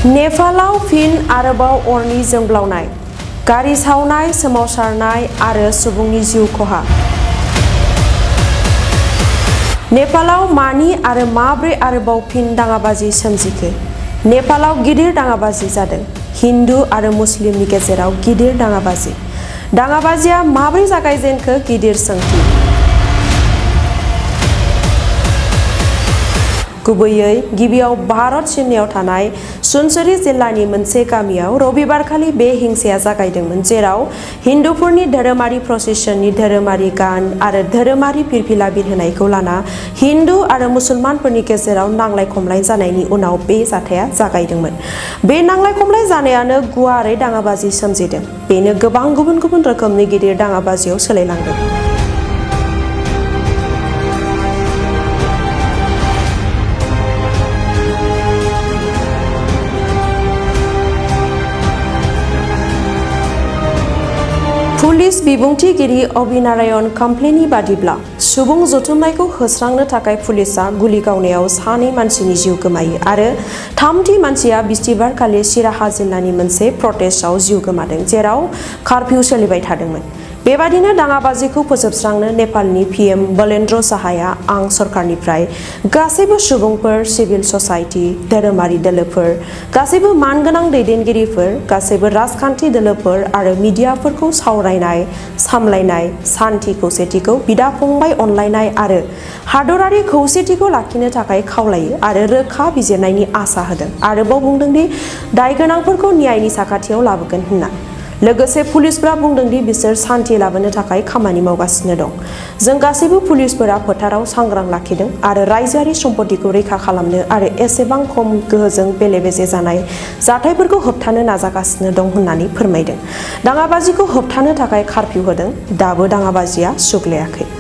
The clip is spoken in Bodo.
नेपालाव फिन आरोबाव अरनि जोंब्लावनाय, गारि सावनाय, सोमावसारनाय आरो सुबुंनि जिउ खहा। नेपालाव मानि आरो माब्रै आरोबाव फिन दाङाबाजि सोमजिखो? नेपालाव गिदिर दाङाबाजि जादों। हिन्दु आरो मुस्लिमनि गेजेराव गिदिर दाङाबाजि। दाङाबाजिया माब्रै जागायजेनखो? गिदिर सोंथि। गुबैयै गिबियाव भारत सिमनायाव थानाय सुनसरी जिल्लानि मोनसे गामियाव रबिबारखालि बे हिंसाया जागायदोंमोन, जेराव हिन्दुफोरनि धोरोमारि प्रसेसननि धोरोमारि गान आरो धोरोमारि फिरफिला बिरहोनायखौ लाना हिन्दु आरो मुसलमानफोरनि गेजेराव नांलाय खमलाय जानायनि उनाव बे जाथाया जागायदोंमोन। बे नांलाय खमलाय जानायानो गुवारै दाङाबाजि सोमजिदों। बेनो गोबां गुबुन गुबुन रोखोमनि गिदिर दाङाबाजियाव सोलायलांदों। पुलिस बिबुंथिगिरि अभिनारायण काम्प्लेनि बादिब्ला, सुबुं जथुमनायखौ होस्रांनो थाखाय पुलिसआ गुलि गावनायाव 2 मानसिनि जिउ गोमायो आरो 3थि मानसिया बिस्तिबारखालि सिराहा जिल्लानि मोनसे प्रटेस्टआव जिउ गोमादों, जेराव कारफिउ सोलिबाय थादोंमोन। बेबादिनो दाङाबाजिखौ फोजोबस्रांनो नेपालनि पिएम बलेन्द्र साहाया आं सरकारनिफ्राय गासैबो सुबुंफोर, सिभिल ससाइटि, धोरोमारि दोलोफोर, गासैबो मानगोनां दैदेनगिरिफोर, गासैबो राजखान्थि दोलोफोर आरो मिडियाफोरखौ सावरायनाय, सामलायनाय, सान्थि खौसेथिखौ, बिदा-फंबाय अनलायनाय आरो हादरारि खौसेथिखौ लाखिनो थाखाय खावलायो आरो रोखा बिजिरनायनि आसा होदों। आरोबाव बुंदों दि दायगोनांफोरखौ न्यायनि साखाथियाव लाबोगोन होनना। लोगोसे पुलिसफोरा बुंदों दि बिसोर सान्थि लाबोनो थाखाय खामानि मावगासिनो दं। जों गासैबो पुलिसफोरा फोथाराव सांग्रां लाखिदों आरो रायजोआरि सम्पथिखौ रैखा खालामनो आरो एसेबां खम गोहोजों बेले-बेजे जानाय जाथायफोरखौ होबथानो नाजागासिनो दं होननानै फोरमायदों। दाङाबाजिखौ होबथानो थाखाय कारफिउ होदों। दाबो दाङाबाजिया सुग्लायाखै।